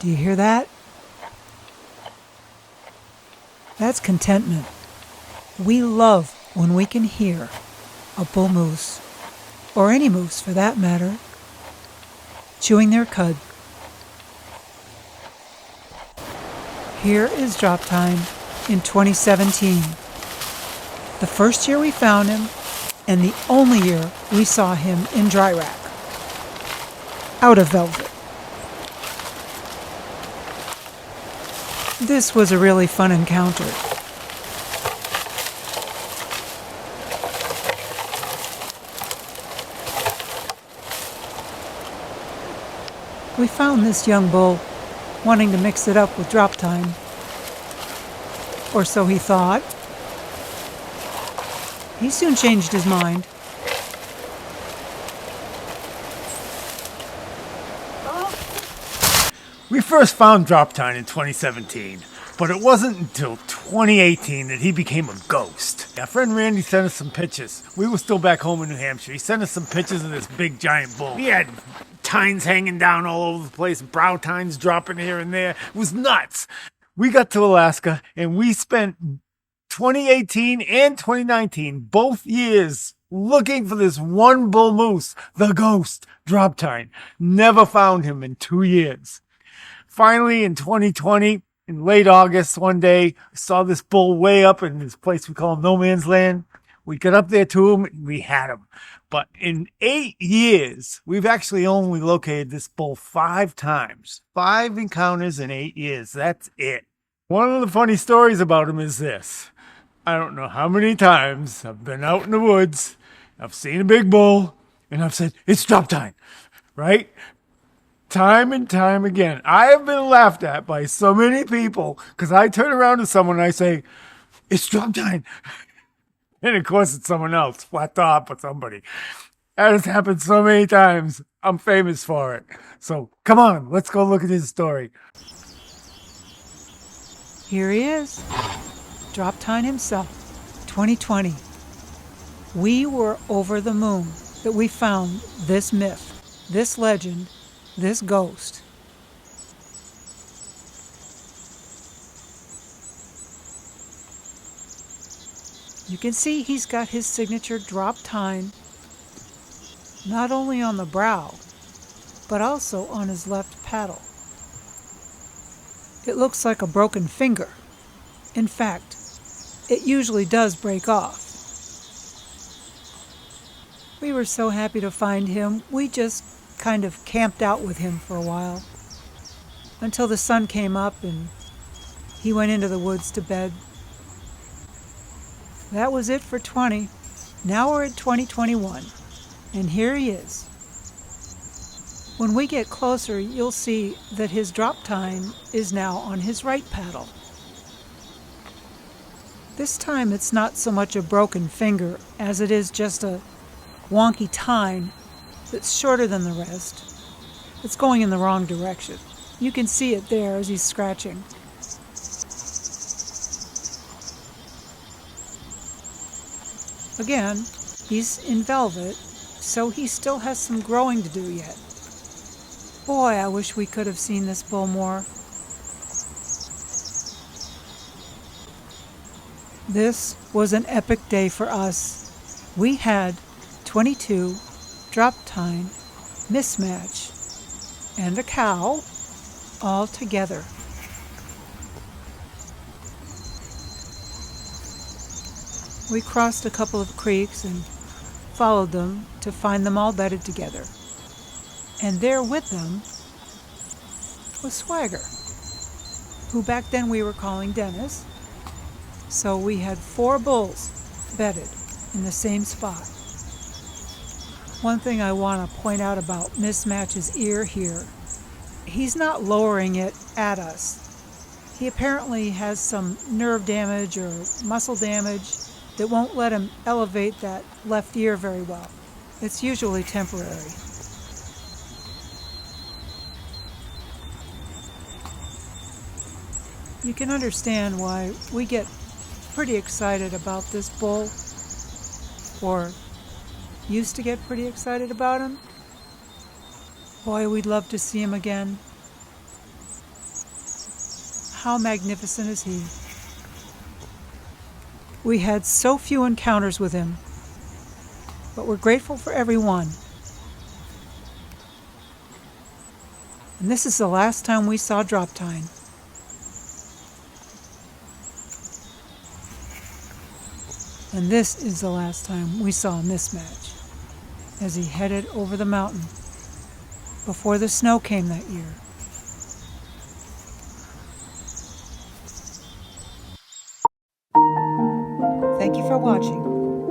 Do you hear that? That's contentment. We love when we can hear a bull moose, or any moose for that matter, chewing their cud. Here is Drop Tine in 2017. The first year we found him, and the only year we saw him in dry rack, out of velvet. This was a really fun encounter. We found this young bull wanting to mix it up with Drop Tine. Or so he thought. He soon changed his mind. We first found Drop Tine in 2017, but it wasn't until 2018 that he became a ghost. Our friend Randy sent us some pictures. We were still back home in New Hampshire. He sent us some pictures of this big giant bull. He had tines hanging down all over the place, brow tines dropping here and there. It was nuts. We got to Alaska and we spent 2018 and 2019, both years, looking for this one bull moose, the ghost, Drop Tine. Never found him in 2 years. Finally, in 2020, in late August, one day, I saw this bull way up in this place we call No Man's Land. We got up there to him and we had him. But in 8 years, we've actually only located this bull 5 times. 5 encounters in 8 years. That's it. One of the funny stories about him is this. I don't know how many times I've been out in the woods, I've seen a big bull, and I've said, it's Drop Tine, right? Time and time again. I have been laughed at by so many people because I turn around to someone and I say, it's Drop Tine. And of course it's someone else, flat top or somebody. That has happened so many times. I'm famous for it. So come on, let's go look at his story. Here he is, Drop Tine himself, 2020. We were over the moon that we found this myth, this legend, this ghost. You can see he's got his signature Drop Tine not only on the brow, but also on his left paddle. It looks like a broken finger. In fact, it usually does break off. We were so happy to find him, we just kind of camped out with him for a while until the sun came up and he went into the woods to bed. That was it for 20. Now we're at 2021, and here he is. When we get closer, you'll see that his Drop Tine is now on his right paddle. This time it's not so much a broken finger as it is just a wonky tine that's shorter than the rest. It's going in the wrong direction. You can see it there as he's scratching. Again, he's in velvet, so he still has some growing to do yet. Boy, I wish we could have seen this bull more. This was an epic day for us. We had 22 Drop Tine, mismatch, and a cow all together. We crossed a couple of creeks and followed them to find them all bedded together. And there with them was Swagger, who back then we were calling Dennis. So we had 4 bulls bedded in the same spot. One thing I want to point out about Mismatch's ear here, he's not lowering it at us. He apparently has some nerve damage or muscle damage that won't let him elevate that left ear very well. It's usually temporary. You can understand why we get pretty excited about this bull, or used to get pretty excited about him. Boy, we'd love to see him again. how magnificent is he? We had so few encounters with him, but we're grateful for every one. And this is the last time we saw Drop Tine. And this is the last time we saw Mismatch as he headed over the mountain before the snow came that year. Thank you for watching.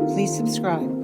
Please subscribe.